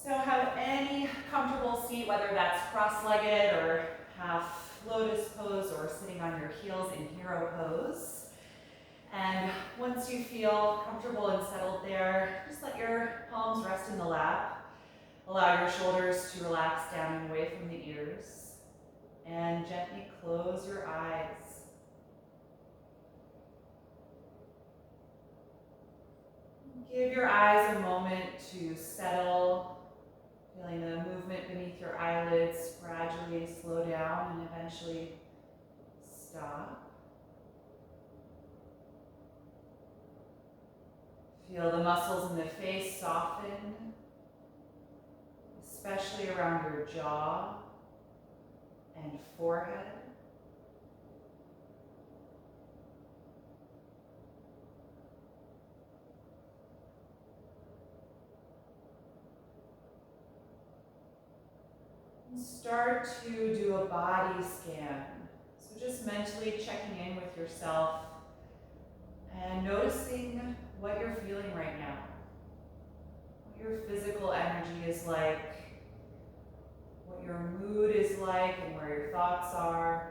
So have any comfortable seat, whether that's cross-legged or half lotus pose or sitting on your heels in hero pose. And once you feel comfortable and settled there, just let your palms rest in the lap. Allow your shoulders to relax down and away from the ears. And gently close your eyes. Give your eyes a moment to settle, feeling the movement beneath your eyelids gradually slow down and eventually stop. Feel the muscles in the face soften, especially around your jaw and forehead. Start to do a body scan. So just mentally checking in with yourself and noticing what you're feeling right now. What your physical energy is like, what your mood is like, and where your thoughts are.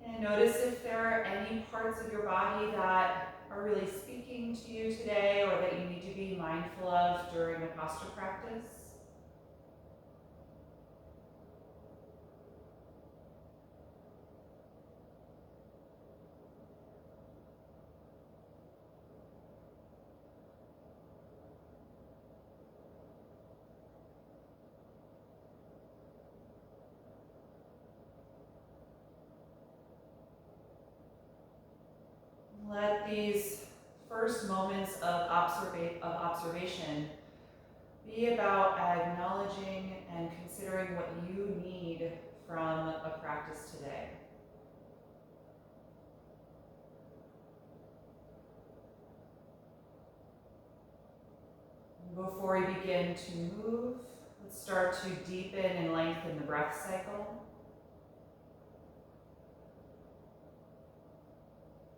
And notice if there are any parts of your body that are really speaking to you today or that you need to be mindful of during the posture practice. Let these first moments of observation be about acknowledging and considering what you need from a practice today. Before we begin to move, let's start to deepen and lengthen the breath cycle.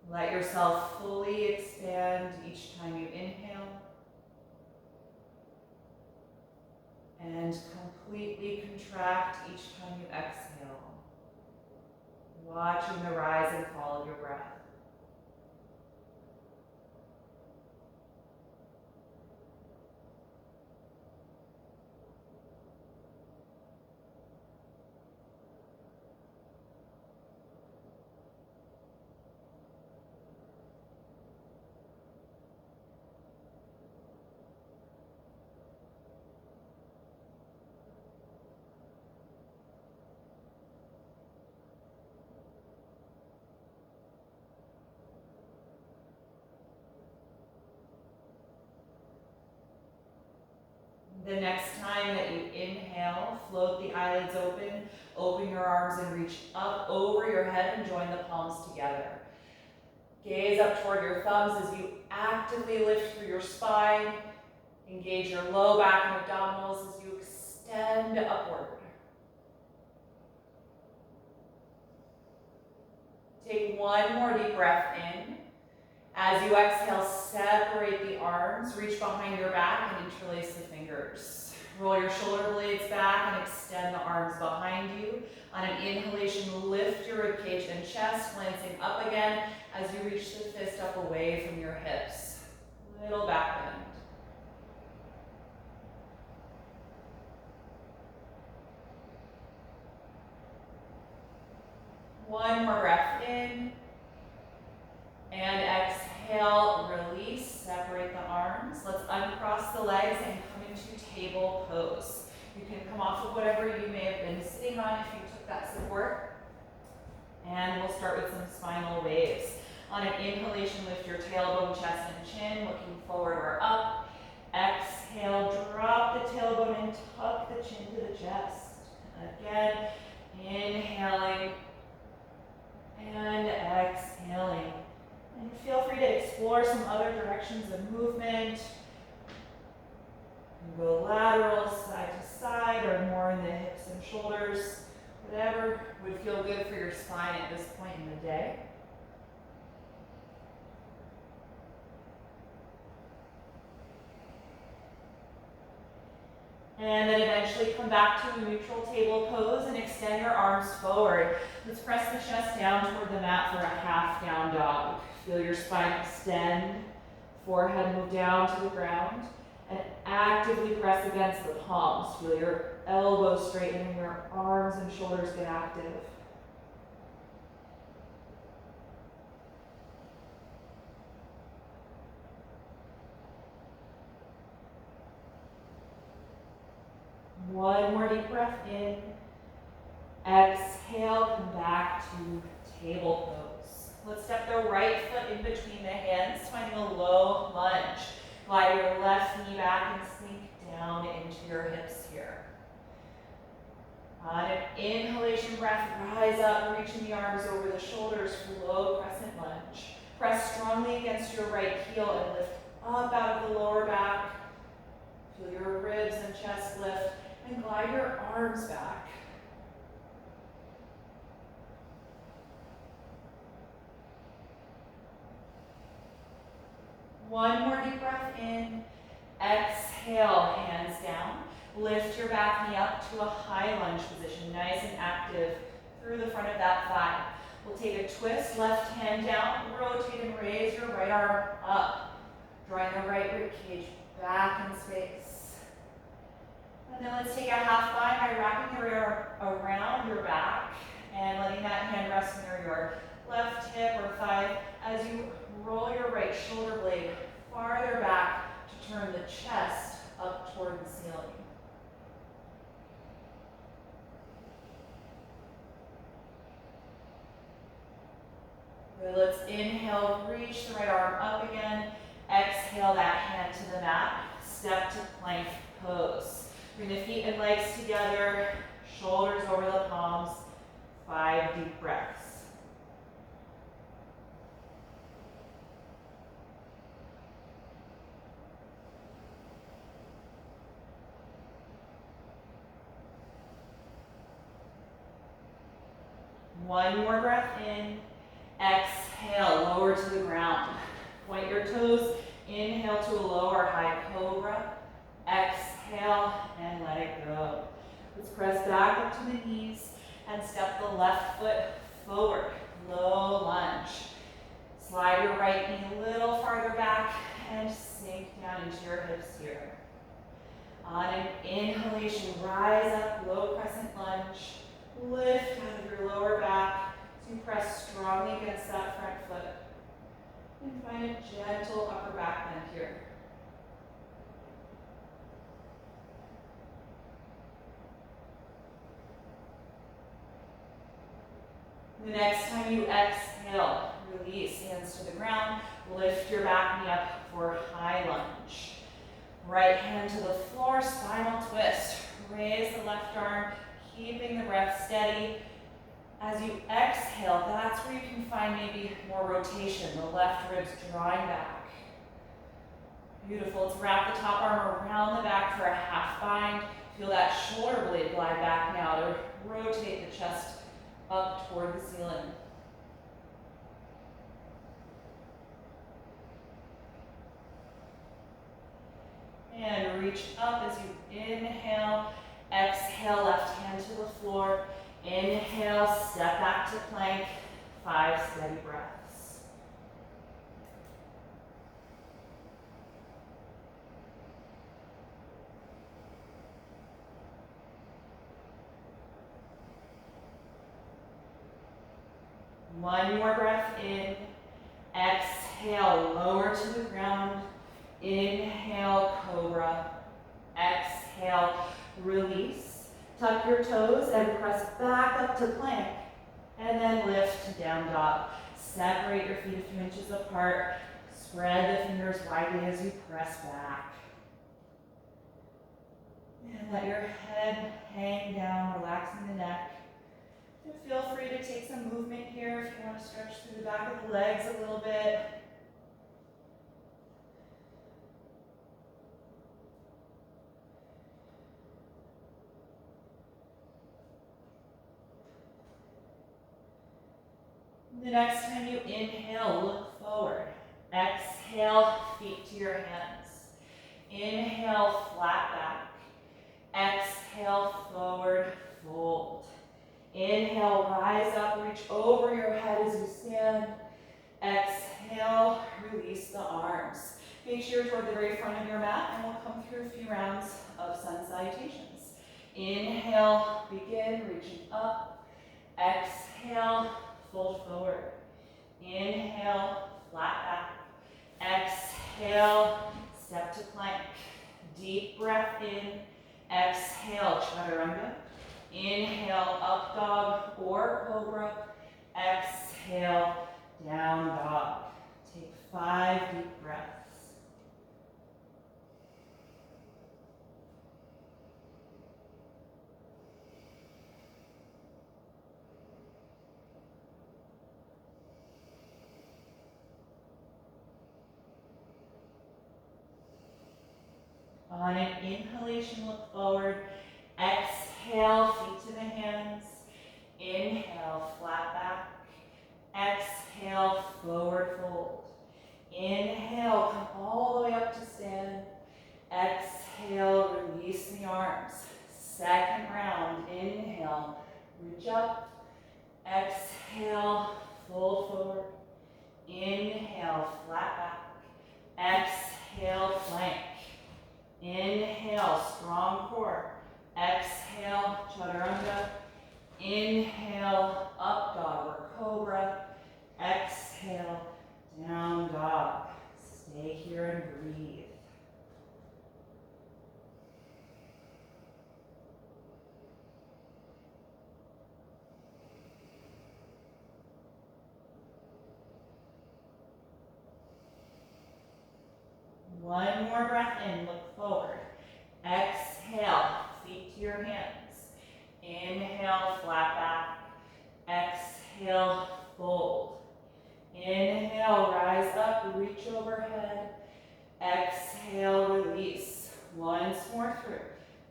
Let yourself fully expand each time you inhale and completely contract each time you exhale, watching the rise and fall of your breath. The next time that you inhale, float the eyelids open your arms and reach up over your head and join the palms together. Gaze up toward your thumbs as you actively lift through your spine. Engage your low back and abdominals as you extend upward. Take one more deep breath in. As you exhale, separate the arms, reach behind your back and interlace the fingers. Roll your shoulder blades back and extend the arms behind you. On an inhalation, lift your ribcage and chest, glancing up again as you reach the fist up away from your hips. Little back bend. One more breath in. And exhale, release, separate the arms. Let's uncross the legs and come into table pose. You can come off of whatever you may have been sitting on if you took that support. And we'll start with some spinal waves. On an inhalation, lift your tailbone, chest, and chin. again. Inhaling and exhaling. And feel free to explore some other directions of movement. You can go lateral, side to side, or more in the hips and shoulders. Whatever would feel good for your spine at this point in the day. And then eventually come back to a neutral table pose and extend your arms forward. Let's press the chest down toward the mat for a half down dog. Feel your spine extend, forehead move down to the ground, and actively press against the palms. Feel your elbows straighten and your arms and shoulders get active. One more deep breath in. Exhale, come back to table pose. Let's step the right foot in between the hands, finding a low lunge. Glide your left knee back and sink down into your hips here. On an inhalation breath, rise up, reaching the arms over the shoulders for low crescent lunge. Press strongly against your right heel and lift up out of the lower back. Feel your ribs and chest lift, and glide your arms back. One more deep breath in. Exhale, hands down. Lift your back knee up to a high lunge position, nice and active through the front of that thigh. We'll take a twist, left hand down, rotate and raise your right arm up, drawing the right rib cage back in space. And then let's take a half bind by wrapping your arm around your back and letting that hand rest near your left hip or thigh as you roll your right shoulder blade farther back to turn the chest up toward the ceiling. Good, let's inhale, reach the right arm up again. Exhale that hand to the mat. Step to plank pose. Bring the feet and legs together, shoulders over the palms. 5 deep breaths. One more breath in. Exhale, lower to the ground. Point your toes. Inhale to a low or high cobra. Exhale and let it go. Let's press back up to the knees and step the left foot forward. Low lunge. Slide your right knee a little farther back and sink down into your hips here. On an inhalation, rise up, low crescent lunge. Lift out of your lower back as you press strongly against that front foot. And find a gentle upper back bend here. The next time you exhale, release hands to the ground. Lift your back knee up for high lunge. Right hand to the floor, spinal twist. Raise the left arm, keeping the breath steady. As you exhale, that's where you can find maybe more rotation, the left ribs drawing back. Beautiful. Let's wrap the top arm around the back for a half bind. Feel that shoulder blade glide back now to rotate the chest up toward the ceiling. And reach up as you inhale. Exhale, left hand to the floor. Inhale, step back to plank. 5 steady breaths. One more breath in. Exhale, lower to the ground. Inhale, cobra. Exhale, release. Tuck your toes and press back up to plank. And then lift to down dog. Separate your feet a few inches apart. Spread the fingers widely as you press back. And let your head hang down, relaxing the neck. And feel free to take some movement here if you want to stretch through the back of the legs a little bit. The next time you inhale, look forward. Exhale, feet to your hands. Inhale, flat back. Exhale, forward fold. Inhale, rise up, reach over your head as you stand. Exhale, release the arms. Face your toward the very front of your mat, and we'll come through a few rounds of sun salutations. Inhale, begin reaching up. Exhale, fold forward. Inhale, flat back. Exhale, step to plank. Deep breath in. Exhale, chaturanga. Inhale, up dog or cobra. Exhale, down dog. Take 5 deep breaths. On an inhalation, look forward. Exhale, feet to the hands. Inhale, flat back. Exhale, forward fold. Inhale, come all the way up to stand. Exhale, release the arms. Second round, inhale, reach up. Exhale, fold forward. Inhale, flat back. Exhale, plank. Inhale, strong core. Exhale, chaturanga. Inhale, up dog or cobra. Exhale, down dog. Stay here and breathe. One more breath in, look forward. Exhale, feet to your hands. Inhale, flat back. Exhale, fold. Inhale, rise up, reach overhead. Exhale, release. Once more through.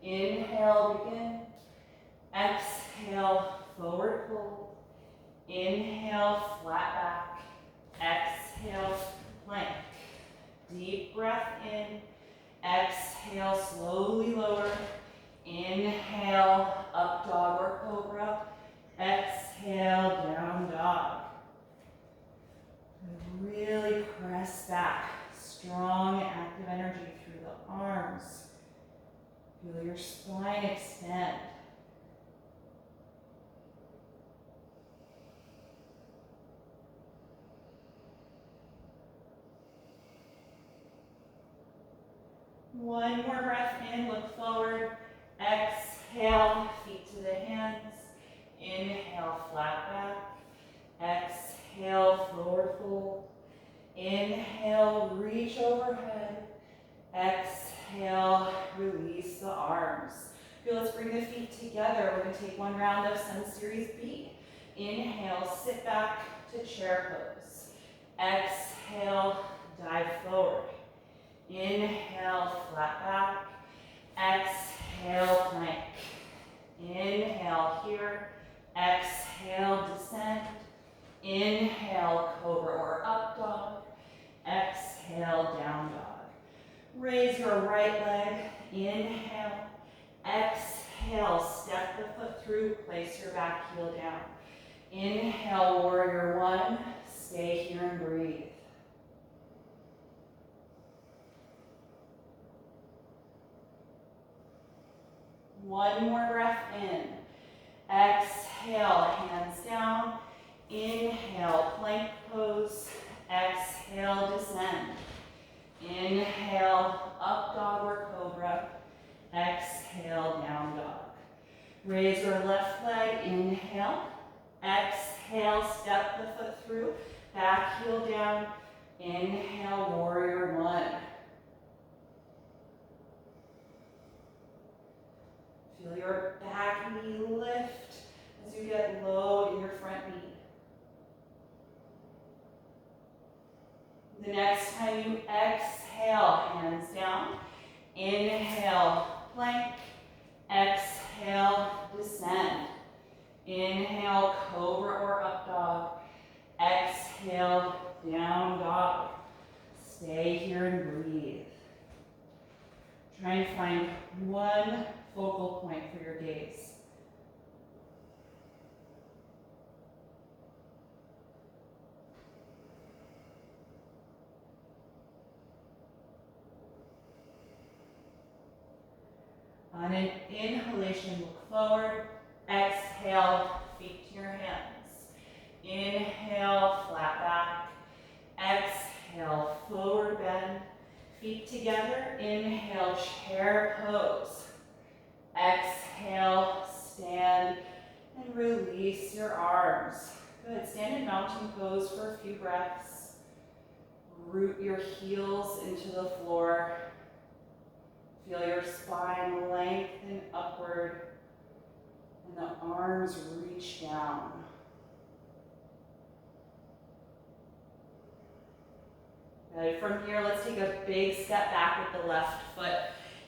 Inhale, begin. Exhale, forward fold. Inhale, flat back. Exhale, plank. Deep breath in. Exhale, slowly lower. Inhale, up dog or cobra. Exhale, down dog. Really press back. Strong, active energy through the arms. Feel your spine extend. One more breath in, look forward. Exhale, feet to the hands. Inhale, flat back. Exhale, forward fold. Inhale, reach overhead. Exhale, release the arms. Okay, let's bring the feet together. We're going to take one round of Sun Series B. Inhale, sit back to chair pose. Exhale, dive forward. Inhale, flat back. Exhale, plank. Inhale here. Exhale, descend. Inhale, cobra or up dog. Exhale, down dog. Raise your right leg. Inhale. Exhale, step the foot through. Place your back heel down. Inhale, warrior one. Stay here and breathe. One more breath in. Exhale, hands down. Inhale, plank pose. Exhale, descend. Inhale, up dog or cobra. Exhale, down dog. Raise your left leg. Inhale. Exhale, step the foot through. Back heel down. Inhale, warrior one. The next time you exhale, hands down. Inhale, plank. Exhale, descend. Inhale, cobra or up dog. Exhale, down dog. Stay here and breathe. Try and find one focal point for your gaze. On an inhalation, look forward. Exhale, feet to your hands. Inhale, flat back. Exhale, forward bend. Feet together. Inhale, chair pose. Exhale, stand and release your arms. Good. Stand in mountain pose for a few breaths. Root your heels into the floor. Feel your spine lengthen upward and the arms reach down. Good. From here, let's take a big step back with the left foot.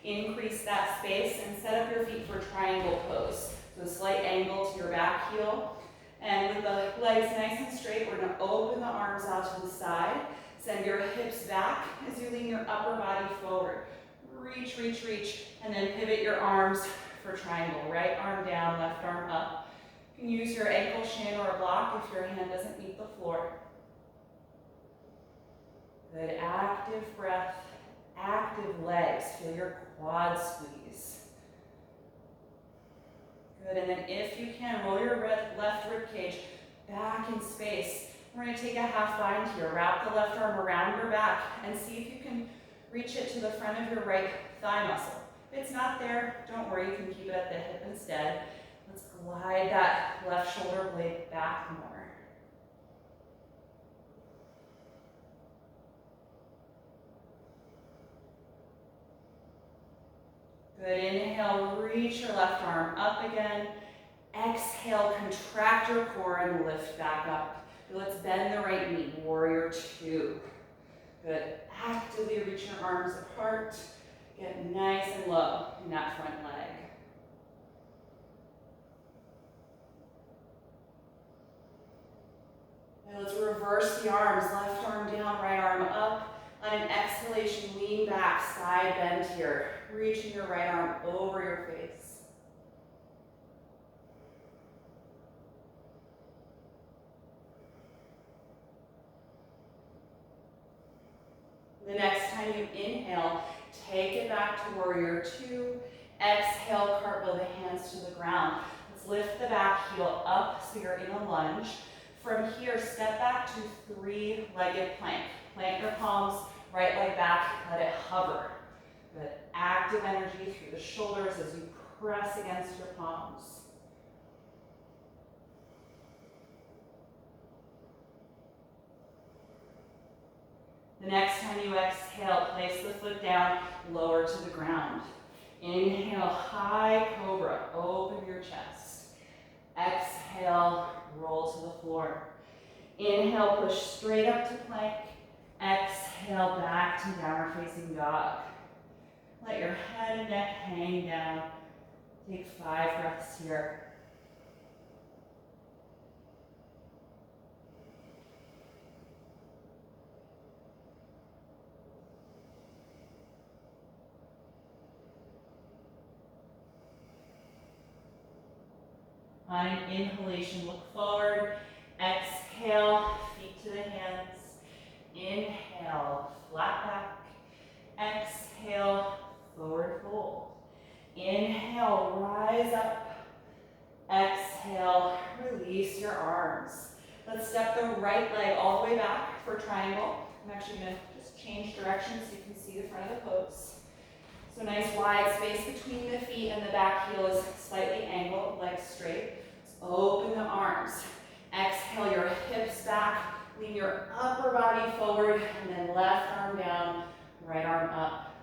Increase that space and set up your feet for triangle pose. So a slight angle to your back heel. And with the legs nice and straight, we're going to open the arms out to the side. Send your hips back as you lean your upper body forward. Reach, reach, reach, and then pivot your arms for triangle. Right arm down, left arm up. You can use your ankle, shin, or a block if your hand doesn't meet the floor. Good, active breath, active legs. Feel your quad squeeze. Good, and then if you can, roll your left rib cage back in space. We're going to take a half bind here. Wrap the left arm around your back and see if you can reach it to the front of your right thigh muscle. If it's not there, don't worry, you can keep it at the hip instead. Let's glide that left shoulder blade back more. Good, inhale, reach your left arm up again. Exhale, contract your core and lift back up. Let's bend the right knee, warrior two. Good, actively reach your arms apart. Get nice and low in that front leg. Now let's reverse the arms, left arm down, right arm up. On an exhalation, lean back, side bend here. Reaching your right arm over your face. The next time you inhale, take it back to warrior two. Exhale, cartwheel the hands to the ground. Let's lift the back heel up so you're in a lunge. From here, step back to three-legged plank. Plant your palms, right leg back, let it hover. Good, active energy through the shoulders as you press against your palms. The next time you exhale, place the foot down, lower to the ground. Inhale, high cobra, open your chest. Exhale, roll to the floor. Inhale, push straight up to plank. Exhale, back to downward facing dog. Let your head and neck hang down. Take 5 breaths here. On an inhalation, look forward. Exhale, feet to the hands. Inhale, flat back. Exhale, forward fold. Inhale, rise up. Exhale, release your arms. Let's step the right leg all the way back for triangle. I'm actually going to just change direction so you can see the front of the pose. So nice wide space between the feet and the back heel is slightly angled, legs straight. Let's open the arms. Exhale your hips back. Lean your upper body forward and then left arm down, right arm up.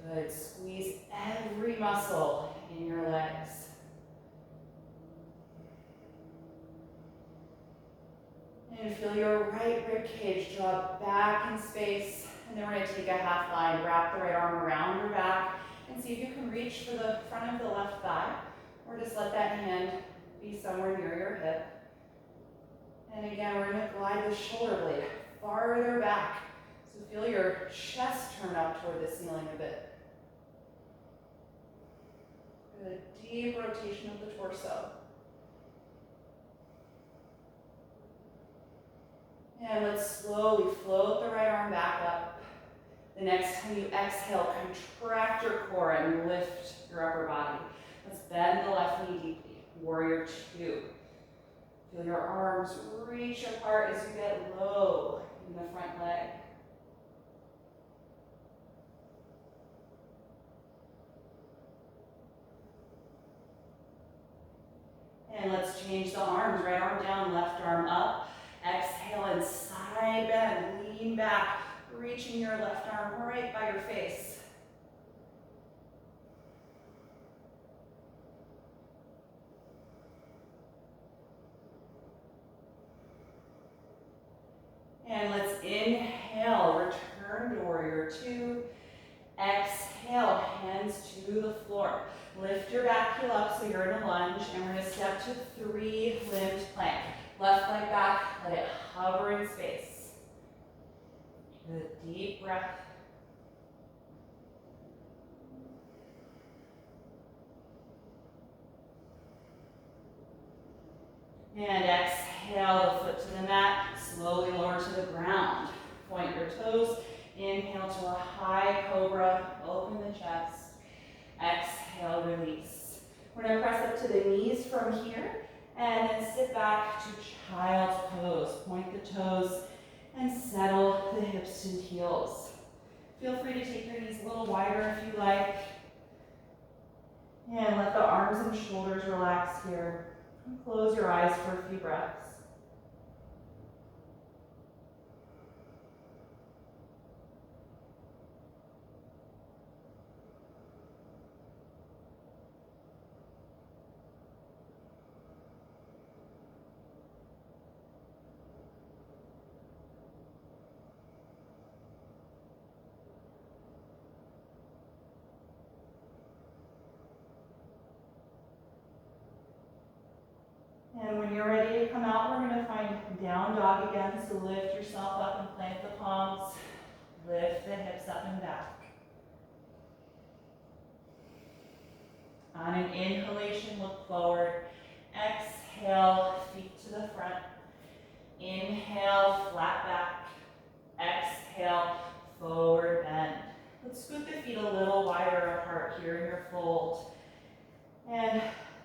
Good. Squeeze every muscle in your legs. And feel your right rib cage draw back in space. And then we're going to take a half line, wrap the right arm around your back, and see if you can reach for the front of the left thigh, or just let that hand be somewhere near your hip. And again, we're going to glide the shoulder blade farther back. So feel your chest turn up toward the ceiling a bit. Good deep rotation of the torso. And let's slowly float the right arm back up. The next time you exhale, contract your core and lift your upper body. Let's bend the left knee deeply. Warrior two. Feel your arms reach apart as you get low in the front leg. And let's change the arms. Right arm down, left arm up. Exhale and side bend. Lean back, reaching your left arm right by your face. And let's inhale, return to warrior two. Exhale, hands to the floor. Lift your back heel up so you're in a lunge, and we're going to step to three-limbed plank. Left leg back, let it hover in space. Good deep breath. And exhale, the foot to the mat, slowly lower to the ground. Point your toes, inhale to a high cobra, open the chest. Exhale, release. We're going to press up to the knees from here, and then sit back to child's pose. Point the toes and settle the hips and heels. Feel free to take your knees a little wider if you like. And let the arms and shoulders relax here. And close your eyes for a few breaths. And when you're ready to come out, we're going to find down dog again. So lift yourself up and plant the palms. Lift the hips up and back. On an inhalation, look forward. Exhale, feet to the front. Inhale, flat back. Exhale, forward bend. Let's scoot the feet a little wider apart here in your fold. And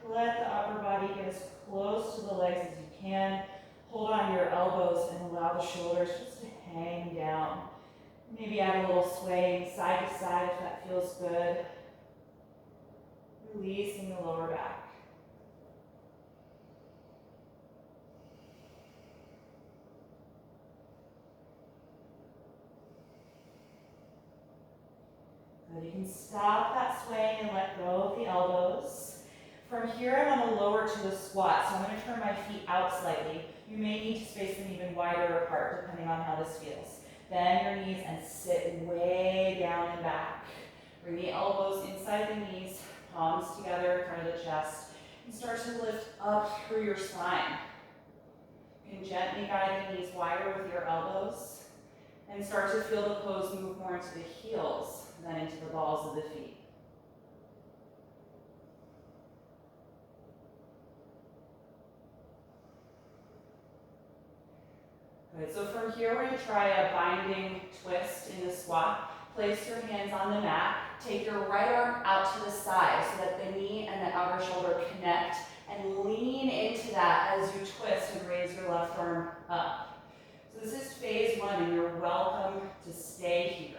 let the upper body get as close to the legs as you can. Hold on to your elbows and allow the shoulders just to hang down. Maybe add a little swaying side to side if that feels good. Releasing the lower back. Good. You can stop that swaying and let go of the elbows. From here, I'm going to lower to a squat, so I'm going to turn my feet out slightly. You may need to space them even wider apart, depending on how this feels. Bend your knees and sit way down and back. Bring the elbows inside the knees, palms together in front of the chest, and start to lift up through your spine. You can gently guide the knees wider with your elbows, and start to feel the pose move more into the heels than into the balls of the feet. Good, so from here we're going to try a binding twist in the squat. Place your hands on the mat. Take your right arm out to the side so that the knee and the outer shoulder connect, and lean into that as you twist and raise your left arm up. So this is phase one, and you're welcome to stay here.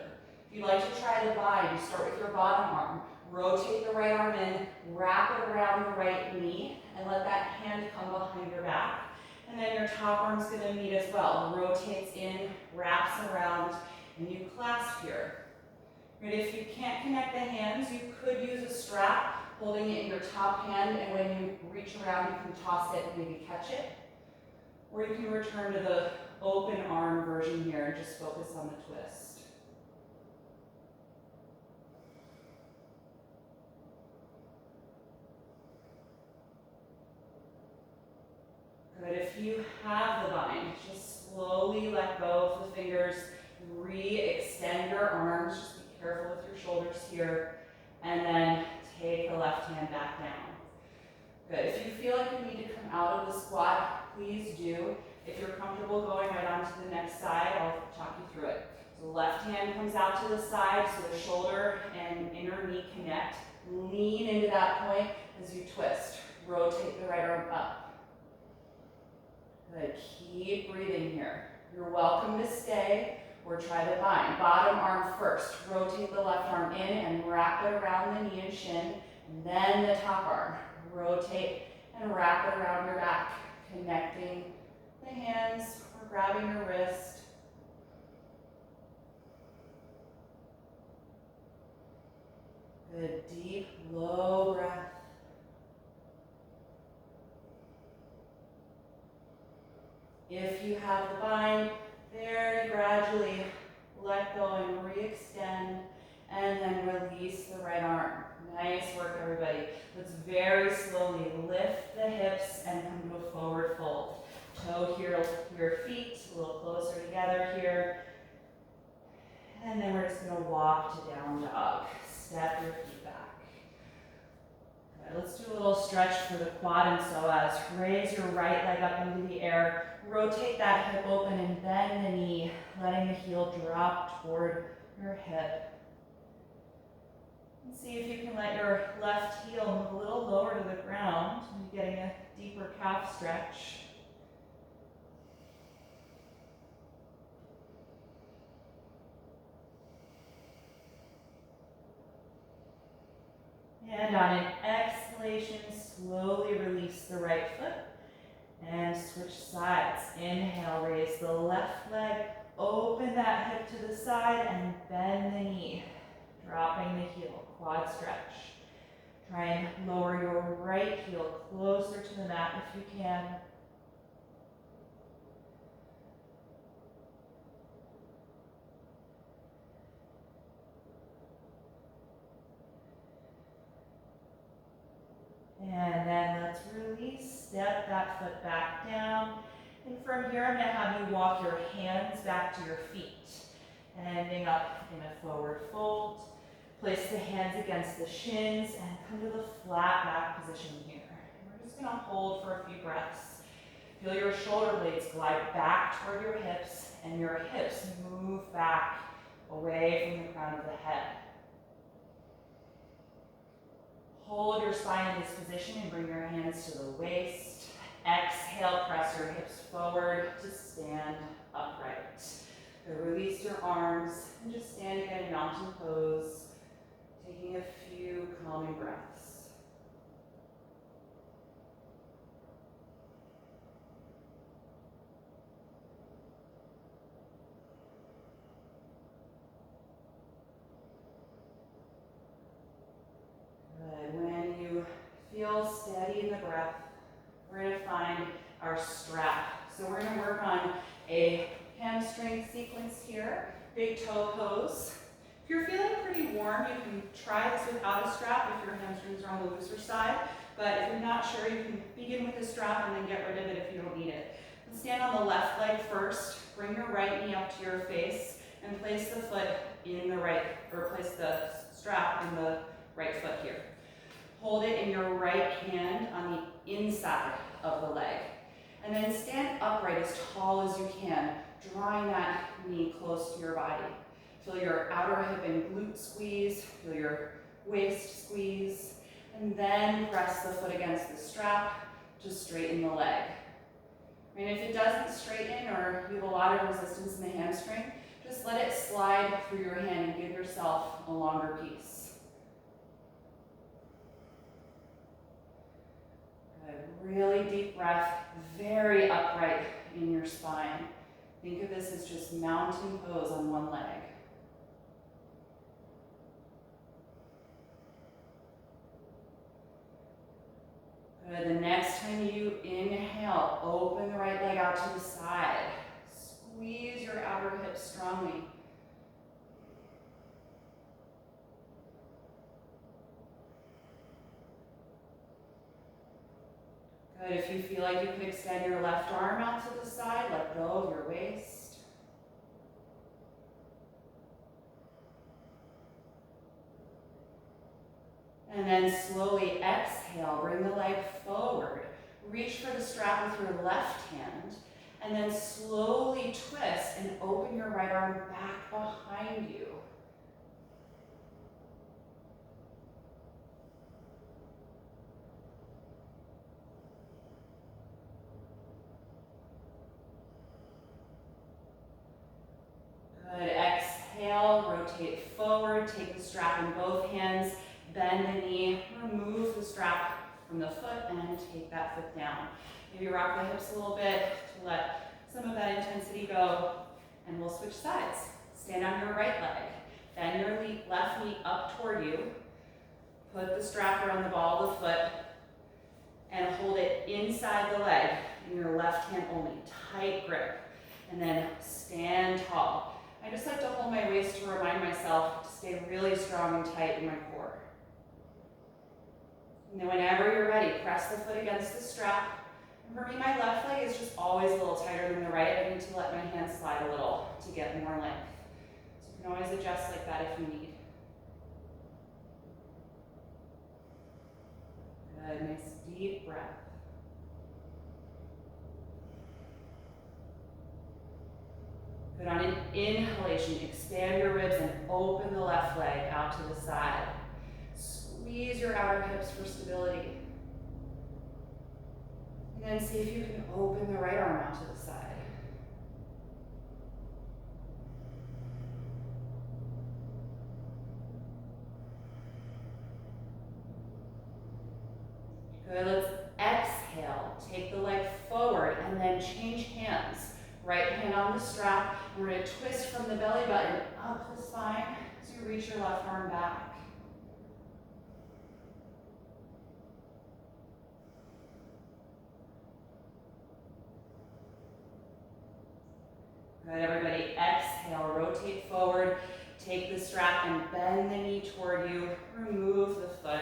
If you'd like to try the bind, you start with your bottom arm. Rotate the right arm in, wrap it around the right knee, and let that hand come behind your back. And then your top arm's going to meet as well. Rotates in, wraps around, and you clasp here. Right, if you can't connect the hands, you could use a strap, holding it in your top hand, and when you reach around, you can toss it and maybe catch it. Or you can return to the open arm version here and just focus on the twist. Good. If you have the bind, just slowly let go of the fingers. Re-extend your arms. Just be careful with your shoulders here. And then take the left hand back down. Good. If you feel like you need to come out of the squat, please do. If you're comfortable going right on to the next side, I'll talk you through it. So the left hand comes out to the side so the shoulder and inner knee connect. Lean into that point as you twist. Rotate the right arm up. Good. Keep breathing here. You're welcome to stay or try the bind. Bottom arm first. Rotate the left arm in and wrap it around the knee and shin. And then the top arm. Rotate and wrap it around your back, connecting the hands or grabbing your wrist. Good, deep, low breath. If you have the bind, very gradually let go and re-extend, and then release the right arm. Nice work, everybody. Let's very slowly lift the hips and come to a forward fold. Toe heel to your feet, a little closer together here. And then we're just going to walk to down dog. Step your feet back. Good. Let's do a little stretch for the quad and psoas. Raise your right leg up into the air. Rotate that hip open and bend the knee, letting the heel drop toward your hip. And see if you can let your left heel move a little lower to the ground, getting a deeper calf stretch. And on an exhalation, slowly release the right foot and switch sides. Inhale, raise the left leg, open that hip to the side and bend the knee, dropping the heel, quad stretch. Try and lower your right heel closer to the mat if you can. And then let's release, step that foot back down. And from here, I'm going to have you walk your hands back to your feet, ending up in a forward fold. Place the hands against the shins and come to the flat back position here. We're just going to hold for a few breaths. Feel your shoulder blades glide back toward your hips and your hips move back away from the crown of the head. Hold your spine in this position and bring your hands to the waist. Exhale, press your hips forward to stand upright. Release your arms and just stand again in mountain pose, taking a few calming breaths. Good. When you feel steady in the breath, we're going to find our strap. So we're going to work on a hamstring sequence here, big toe pose. If you're feeling pretty warm, you can try this without a strap if your hamstrings are on the looser side. But if you're not sure, you can begin with a strap and then get rid of it if you don't need it. Stand on the left leg first. Bring your right knee up to your face and place the foot in the right, or place the strap in the right foot here. Hold it in your right hand on the inside of the leg. And then stand upright as tall as you can, drawing that knee close to your body. Feel your outer hip and glute squeeze, feel your waist squeeze, and then press the foot against the strap to straighten the leg. And if it doesn't straighten or you have a lot of resistance in the hamstring, just let it slide through your hand and give yourself a longer piece. Good. Really deep breath, very upright in your spine. Think of this as just mountain pose on one leg. Good. The next time you inhale, open the right leg out to the side. Squeeze your outer hips strongly. Good. If you feel like you can extend your left arm out to the side, let go of your waist. And then slowly exhale, bring the leg forward. Reach for the strap with your left hand, and then slowly twist and open your right arm back behind you. Good. Exhale, rotate forward, take the strap in both hands, bend the knee, remove the strap from the foot, and take that foot down. Maybe rock the hips a little bit to let some of that intensity go, and we'll switch sides. Stand on your right leg, bend your left knee up toward you, put the strap around the ball of the foot, and hold it inside the leg in your left hand only, tight grip, and then stand tall. I just like to hold my waist to remind myself to stay really strong and tight in my core. And then whenever you're ready, press the foot against the strap. And for me, my left leg is just always a little tighter than the right. I need to let my hands slide a little to get more length. So you can always adjust like that if you need. Good, nice deep breath. Good, on an inhalation, expand your ribs and open the left leg out to the side. Squeeze your outer hips for stability. And then see if you can open the right arm out to the side. Good, let's exhale. Take the leg forward and then change hands. Right hand on the strap. We're going to twist from the belly button up the spine as you reach your left arm back. Good, everybody, exhale, rotate forward, take the strap and bend the knee toward you, remove the foot.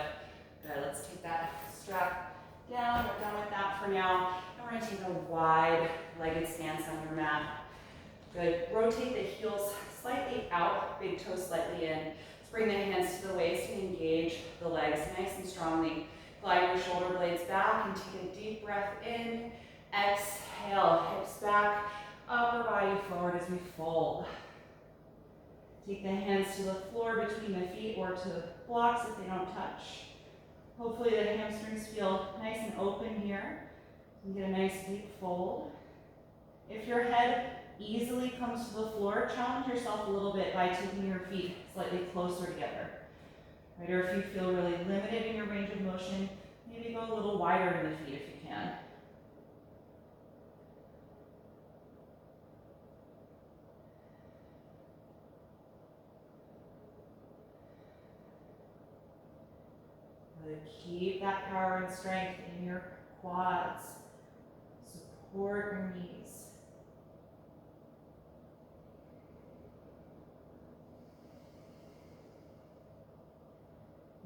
Good, let's take that strap down, we're done with that for now. And we're gonna take a wide legged stance on your mat. Good, rotate the heels slightly out, big toes slightly in. Let's bring the hands to the waist and engage the legs nice and strongly. Glide your shoulder blades back and take a deep breath in. Exhale, hips back. Upper body forward as we fold. Take the hands to the floor between the feet or to blocks if they don't touch. Hopefully the hamstrings feel nice and open here. You can get a nice deep fold. If your head easily comes to the floor, challenge yourself a little bit by taking your feet slightly closer together. Right? Or if you feel really limited in your range of motion, maybe go a little wider in the feet if you can. Keep that power and strength in your quads. Support your knees.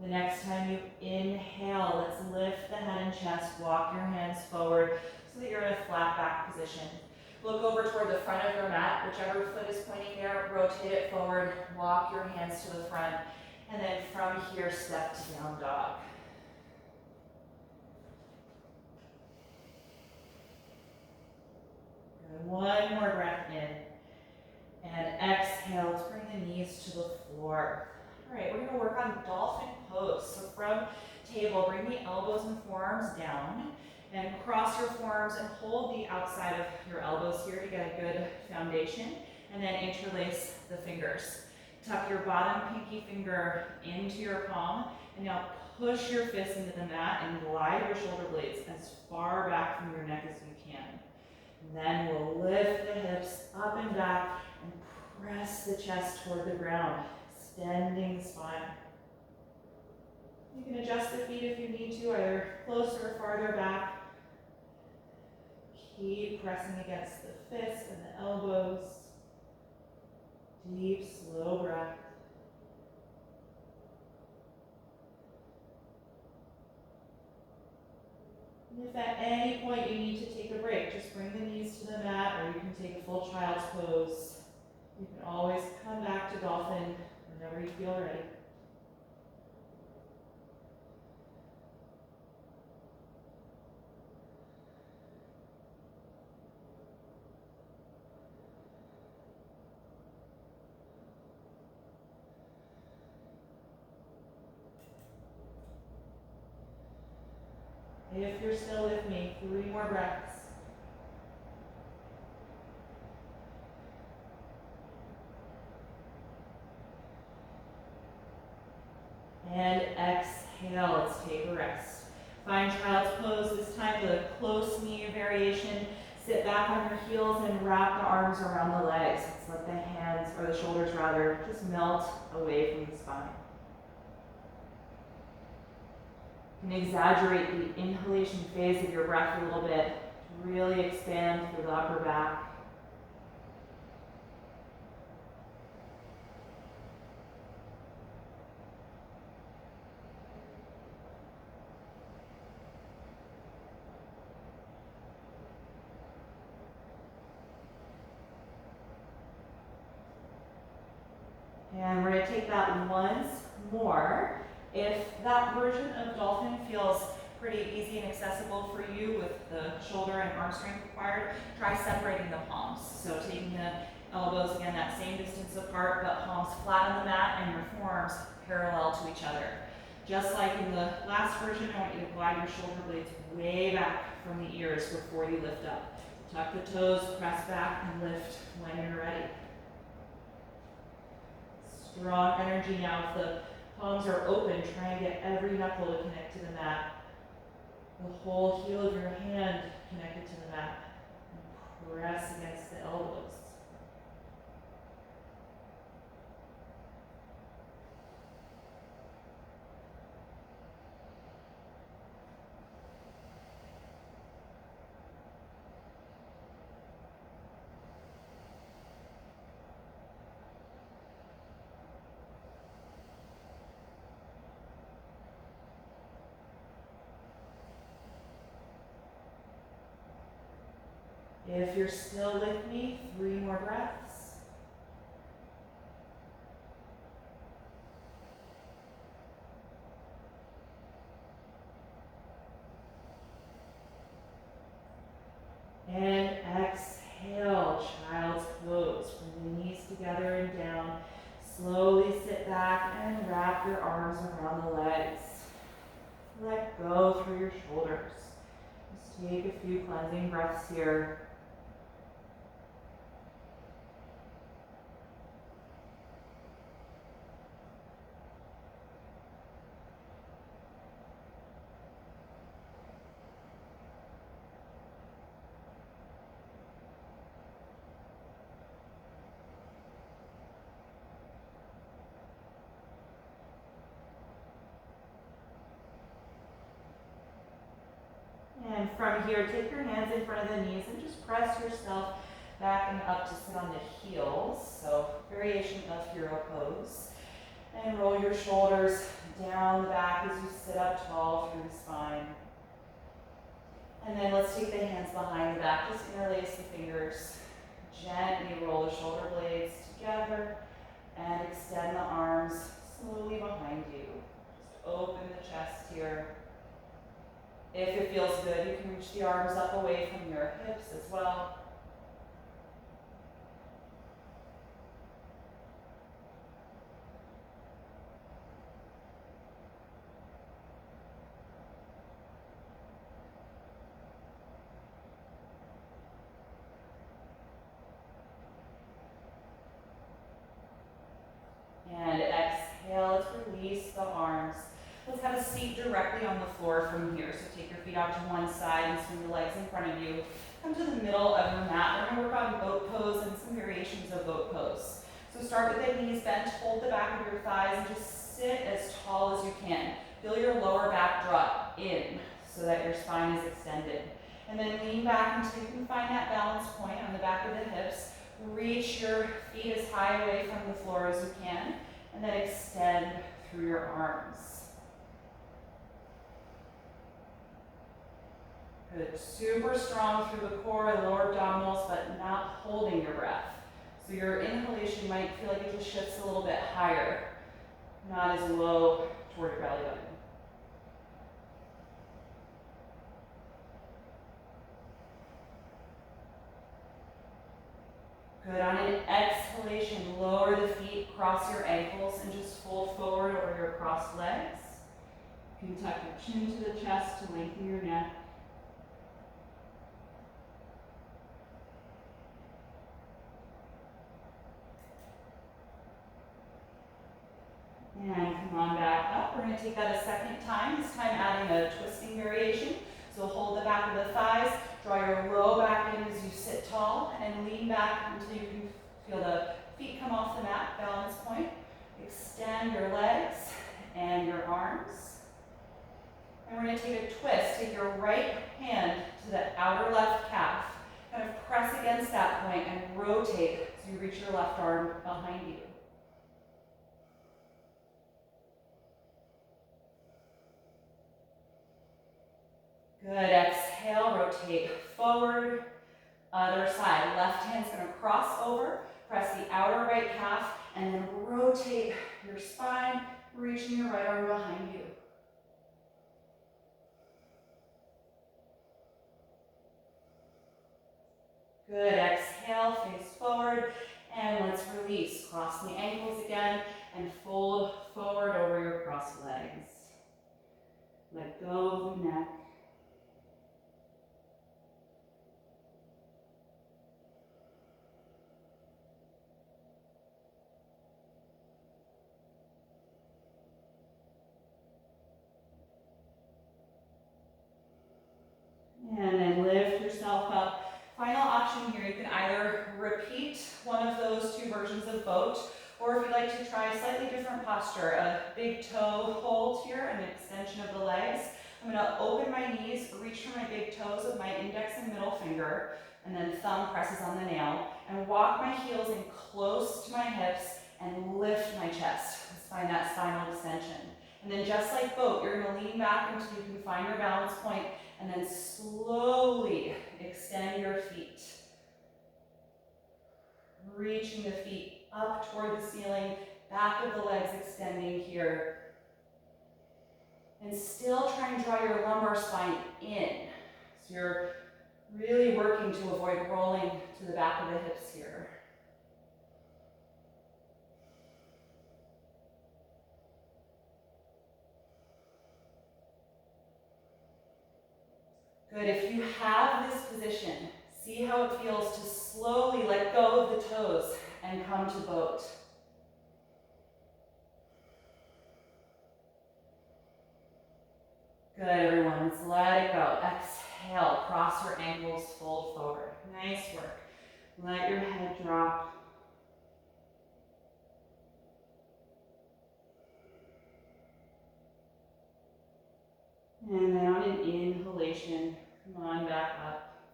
The next time you inhale, let's lift the head and chest, walk your hands forward so that you're in a flat back position. Look over toward the front of your mat, whichever foot is pointing there, rotate it forward, walk your hands to the front, and then from here, step to down dog. Good. One more breath in, and exhale, let's bring the knees to the floor. All right, we're gonna work on dolphin pose. So from table, bring the elbows and forearms down, and cross your forearms and hold the outside of your elbows here to get a good foundation, and then interlace the fingers. Tuck your bottom pinky finger into your palm, and now push your fists into the mat and glide your shoulder blades as far back from your neck as you can. And then we'll lift the hips up and back and press the chest toward the ground, extending the spine. You can adjust the feet if you need to, either closer or farther back. Keep pressing against the fists and the elbows. Deep, slow breath. And if at any point you need to take a break, just bring the knees to the mat, or you can take a full child's pose. You can always come back to dolphin whenever you feel ready. If you're still with me, 3 more breaths. And exhale, let's take a rest. Find child's pose, this time the close knee variation. Sit back on your heels and wrap the arms around the legs. Let's let the hands, or the shoulders rather, just melt away from the spine. You can exaggerate the inhalation phase of your breath a little bit to really expand through the upper back. And we're going to take that once more. If that version of dolphin feels pretty easy and accessible for you with the shoulder and arm strength required, try separating the palms. So taking the elbows, again, that same distance apart, but palms flat on the mat and your forearms parallel to each other. Just like in the last version, I want you to glide your shoulder blades way back from the ears before you lift up. Tuck the toes, press back, and lift when you're ready. Strong energy now. If the palms are open, try and get every knuckle to connect to the mat. The whole heel of your hand connected to the mat. And press against the elbows. If you're still with me, 3 more breaths. And exhale, child's pose. Bring the knees together and down. Slowly sit back and wrap your arms around the legs. Let go through your shoulders. Just take a few cleansing breaths here. And from here, take your hands in front of the knees and just press yourself back and up to sit on the heels. So variation of hero pose. And roll your shoulders down the back as you sit up tall through the spine. And then let's take the hands behind the back. Just interlace the fingers. Gently roll the shoulder blades together and extend the arms slowly behind you. Just open the chest here. If it feels good, you can reach the arms up away from your hips as well. And exhale, let's release the arms. Let's have a seat directly on the floor from here. So take your feet out to one side and swing the legs in front of you. Come to the middle of your mat. We're going to work on boat pose and some variations of boat pose. So start with the knees bent, hold the back of your thighs, and just sit as tall as you can. feel your lower back drop in so that your spine is extended. And then lean back until you can find that balance point on the back of the hips. Reach your feet as high away from the floor as you can, and then extend through your arms. Good. Super strong through the core and lower abdominals, but not holding your breath. So your inhalation might feel like it just shifts a little bit higher, not as low toward your belly button. Good. On an exhalation, lower the feet, cross your ankles, and just fold forward over your crossed legs. You can tuck your chin to the chest to lengthen your neck. And come on back up. We're going to take that a second time, this time adding a twisting variation. So hold the back of the thighs, draw your low back in as you sit tall, and lean back until you can feel the feet come off the mat, balance point. Extend your legs and your arms. And we're going to take a twist. Take your right hand to the outer left calf, kind of press against that point and rotate so you reach your left arm behind you. Good, exhale, rotate forward, other side. Left hand's gonna cross over, press the outer right calf, and then rotate your spine, reaching your right arm behind you. Good, exhale, face forward, and let's release. Cross the ankles again, and fold forward over your crossed legs. Let go of the neck. And then lift yourself up. Final option here, you can either repeat one of those two versions of boat, or if you'd like to try a slightly different posture, a big toe hold here, an extension of the legs. I'm gonna open my knees, reach for my big toes with my index and middle finger, and then thumb presses on the nail, and walk my heels in close to my hips and lift my chest. Let's find that spinal extension. And then just like boat, you're gonna lean back until you can find your balance point, and then slowly extend your feet. Reaching the feet up toward the ceiling, back of the legs extending here. And still try and draw your lumbar spine in. So you're really working to avoid rolling to the back of the hips here. Good, if you have this position, see how it feels to slowly let go of the toes and come to boat. Good, everyone, let's let it go. Exhale, cross your ankles, fold forward. Nice work. Let your head drop. And then on an inhalation, come on back up.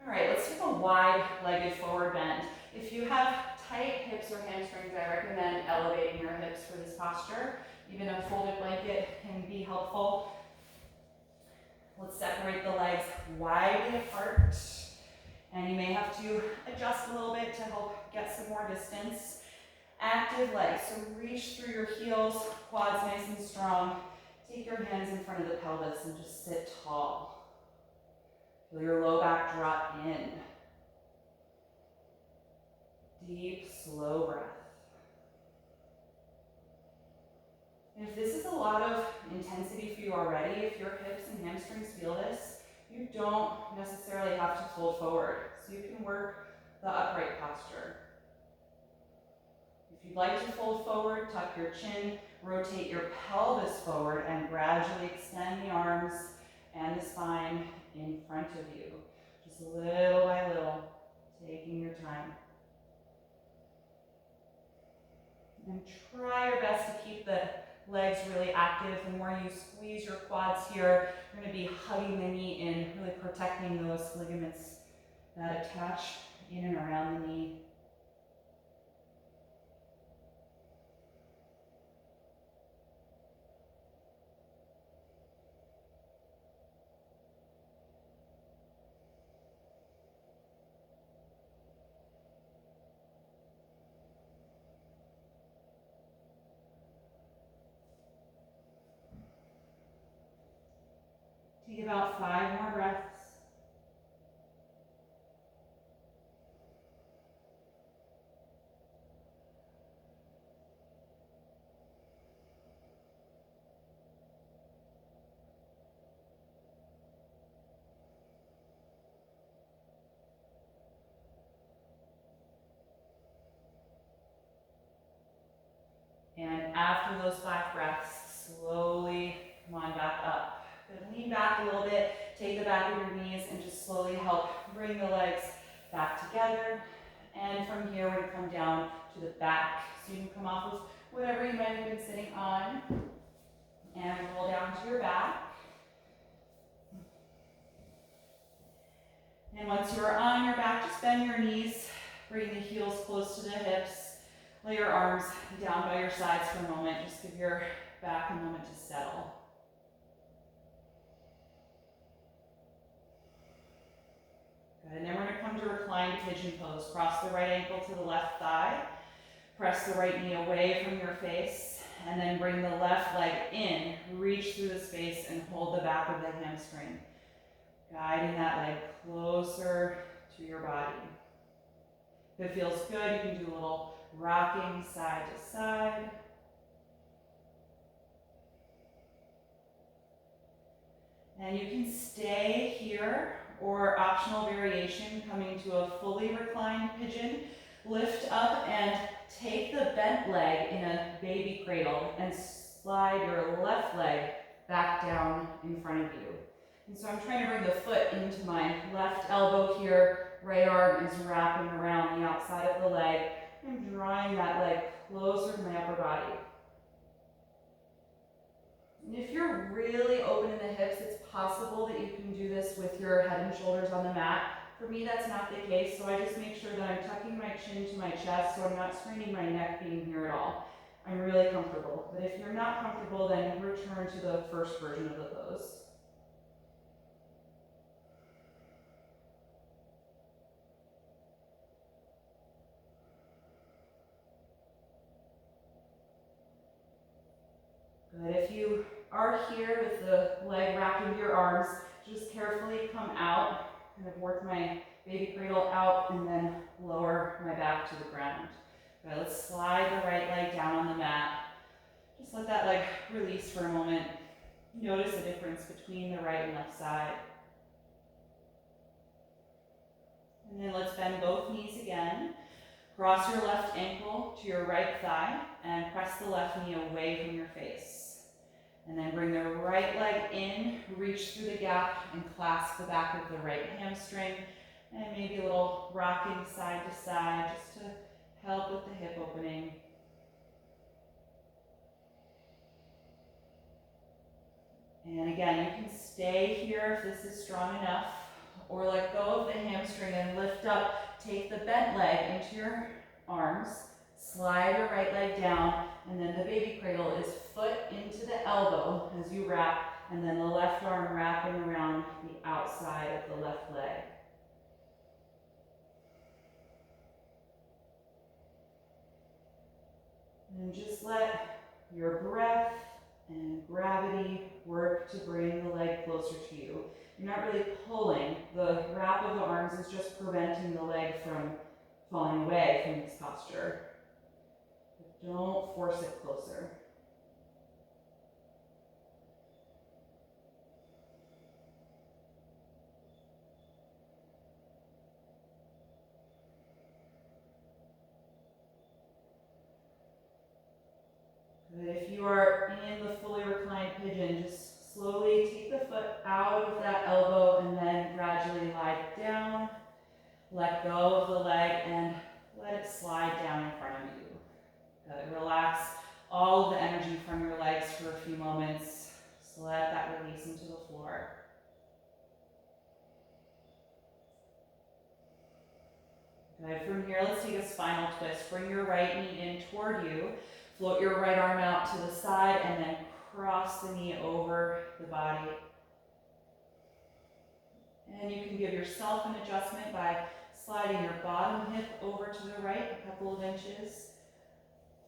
All right, let's take a wide-legged forward bend. If you have tight hips or hamstrings, I recommend elevating your hips for this posture. Even a folded blanket can be helpful. Let's separate the legs widely apart. And you may have to adjust a little bit to help get some more distance. Active legs, so reach through your heels, quads nice and strong. Take your hands in front of the pelvis and just sit tall. Feel your low back drop in. Deep, slow breath. If this is a lot of intensity for you already, if your hips and hamstrings feel this, you don't necessarily have to fold forward. So you can work the upright posture. If you'd like to fold forward, tuck your chin, rotate your pelvis forward, and gradually extend the arms and the spine in front of you. Just little by little, taking your time. And try your best to keep the legs really active. The more you squeeze your quads here, you're going to be hugging the knee in, really protecting those ligaments that attach in and around the knee. Take about 5 more breaths. And after those 5 breaths, slowly come on back up. Good. Lean back a little bit, take the back of your knees, and just slowly help bring the legs back together. And from here, we're going to come down to the back. So you can come off of whatever you might have been sitting on, and roll down to your back. And once you are on your back, just bend your knees, bring the heels close to the hips. Lay your arms down by your sides for a moment. Just give your back a moment to settle. Good. And then we're going to come to reclined pigeon pose. Cross the right ankle to the left thigh. Press the right knee away from your face. And then bring the left leg in. Reach through the space and hold the back of the hamstring. Guiding that leg closer to your body. If it feels good, you can do a little rocking side to side. And you can stay here, or optional variation, coming to a fully reclined pigeon. Lift up and take the bent leg in a baby cradle and slide your left leg back down in front of you. And so I'm trying to bring the foot into my left elbow here. Right arm is wrapping around the outside of the leg. I'm drawing that leg closer to my upper body. And if you're really open in the hips, it's possible that you can do this with your head and shoulders on the mat. For me, that's not the case, so I just make sure that I'm tucking my chin to my chest so I'm not straining my neck being here at all. I'm really comfortable. But if you're not comfortable, then return to the first version of the pose. Good. If you are here with the leg wrapped into your arms, just carefully come out, kind of work my baby cradle out, and then lower my back to the ground. Good. Let's slide the right leg down on the mat. Just let that leg release for a moment. Notice the difference between the right and left side. And then let's bend both knees again. Cross your left ankle to your right thigh and press the left knee away from your face. And then bring the right leg in, reach through the gap and clasp the back of the right hamstring. And maybe a little rocking side to side just to help with the hip opening. And again, you can stay here if this is strong enough, or let go of the hamstring and lift up. Take the bent leg into your arms, slide your right leg down, and then the baby cradle is foot into the elbow as you wrap, and then the left arm wrapping around the outside of the left leg. And just let your breath and gravity work to bring the leg closer to you. You're not really pulling. The wrap of the arms is just preventing the leg from falling away from this posture. But don't force it closer. Good. If you are in the fully reclined pigeon, just slowly take the foot out of that elbow and then gradually lie down. Let go of the leg and let it slide down in front of you. Good. Relax all of the energy from your leg Good, from here, let's take a spinal twist. Bring your right knee in toward you. Float your right arm out to the side and then cross the knee over the body. And you can give yourself an adjustment by sliding your bottom hip over to the right a couple of inches.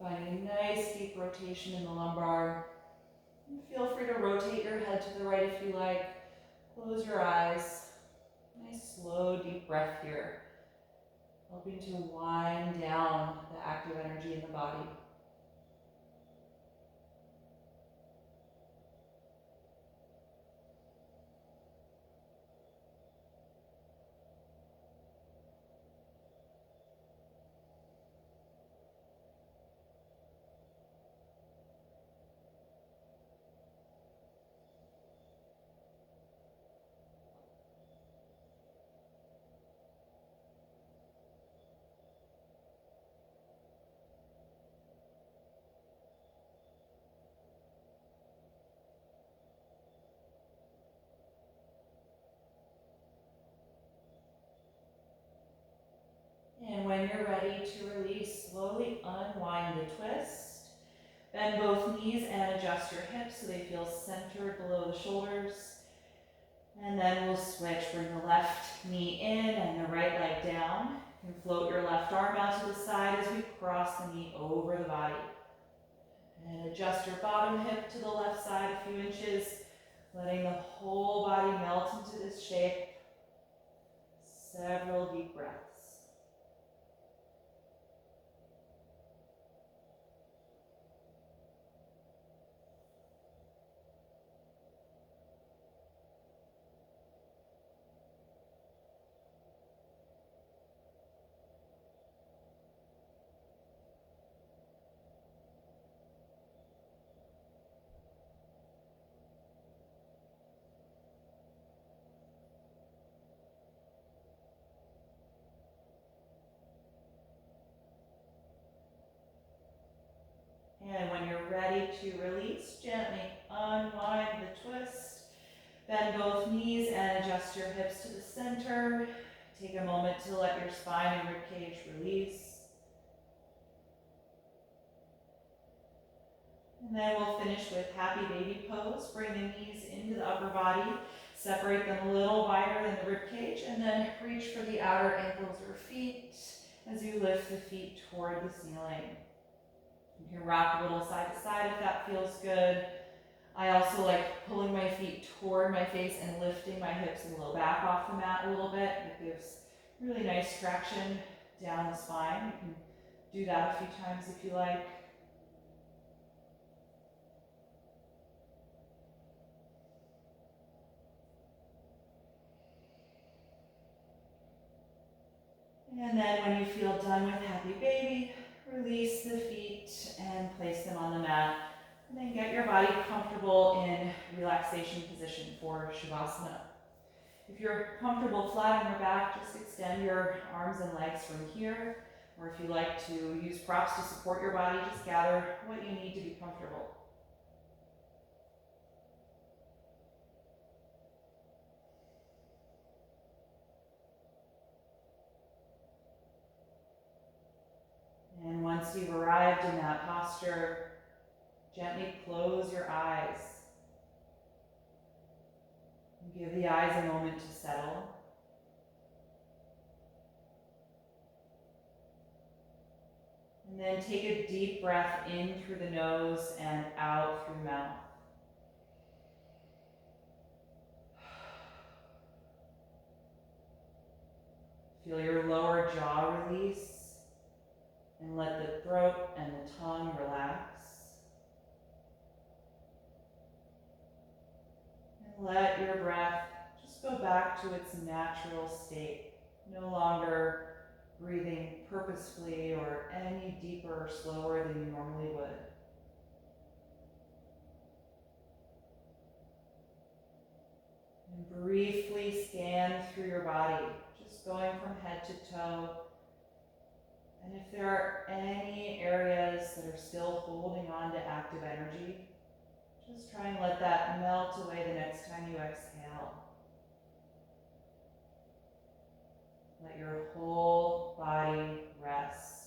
Finding a nice deep rotation in the lumbar. And feel free to rotate your head to the right if you like. Close your eyes. Nice slow deep breath here, helping to wind down the active energy in the body. And when you're ready to release, slowly unwind the twist. Bend both knees and adjust your hips so they feel centered below the shoulders. And then we'll switch. Bring the left knee in and the right leg down. You can float your left arm out to the side as we cross the knee over the body. And adjust your bottom hip to the left side a few inches, letting the whole body melt into this shape. Several deep breaths. And when you're ready to release, gently unwind the twist. Bend both knees and adjust your hips to the center. Take a moment to let your spine and ribcage release. And then we'll finish with happy baby pose. Bring the knees into the upper body. Separate them a little wider than the ribcage, and then reach for the outer ankles or feet as you lift the feet toward the ceiling. You can rock a little side to side if that feels good. I also like pulling my feet toward my face and lifting my hips and low back off the mat a little bit. It gives really nice traction down the spine. You can do that a few times if you like. And then when you feel done with happy baby, release the feet and place them on the mat. And then get your body comfortable in relaxation position for Shavasana. If you're comfortable flat on your back, just extend your arms and legs from here. Or if you like to use props to support your body, just gather what you need to be comfortable. And once you've arrived in that posture, gently close your eyes. And give the eyes a moment to settle. And then take a deep breath in through the nose and out through the mouth. Feel your lower jaw release. And let the throat and the tongue relax. And let your breath just go back to its natural state, no longer breathing purposefully or any deeper or slower than you normally would. And briefly scan through your body, just going from head to toe. And if there are any areas that are still holding on to active energy, just try and let that melt away the next time you exhale. Let your whole body rest.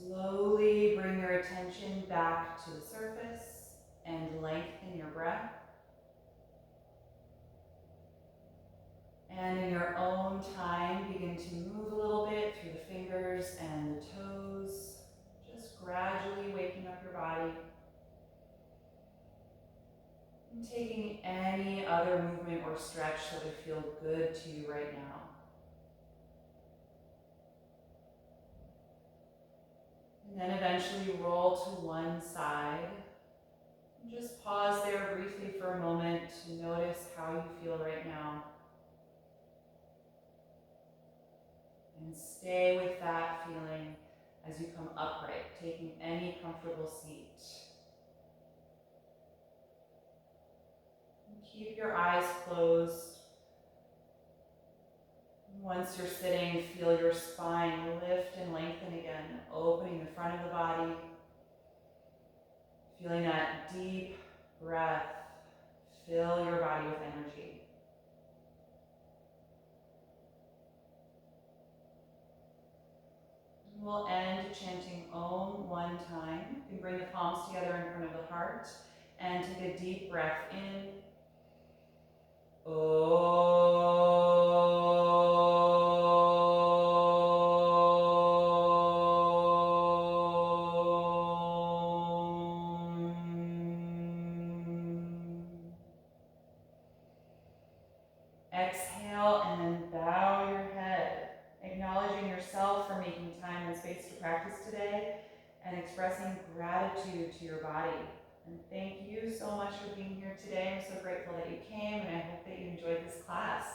Slowly bring your attention back to the surface and lengthen your breath. And in your own time, begin to move a little bit through the fingers and the toes, just gradually waking up your body. And taking any other movement or stretch that would feel good to you right now. And then eventually roll to one side. And just pause there briefly for a moment to notice how you feel right now. And stay with that feeling as you come upright, taking any comfortable seat. And keep your eyes closed. Once you're sitting, feel your spine lift and lengthen again, opening the front of the body. Feeling that deep breath fill your body with energy. We'll end chanting Om one time. You can bring the palms together in front of the heart and take a deep breath in. Exhale and bow your head, acknowledging yourself for making time and space to practice today and expressing gratitude to your body. And thank you so much for being here today. I'm so grateful that you came, and I hope that you enjoyed this class.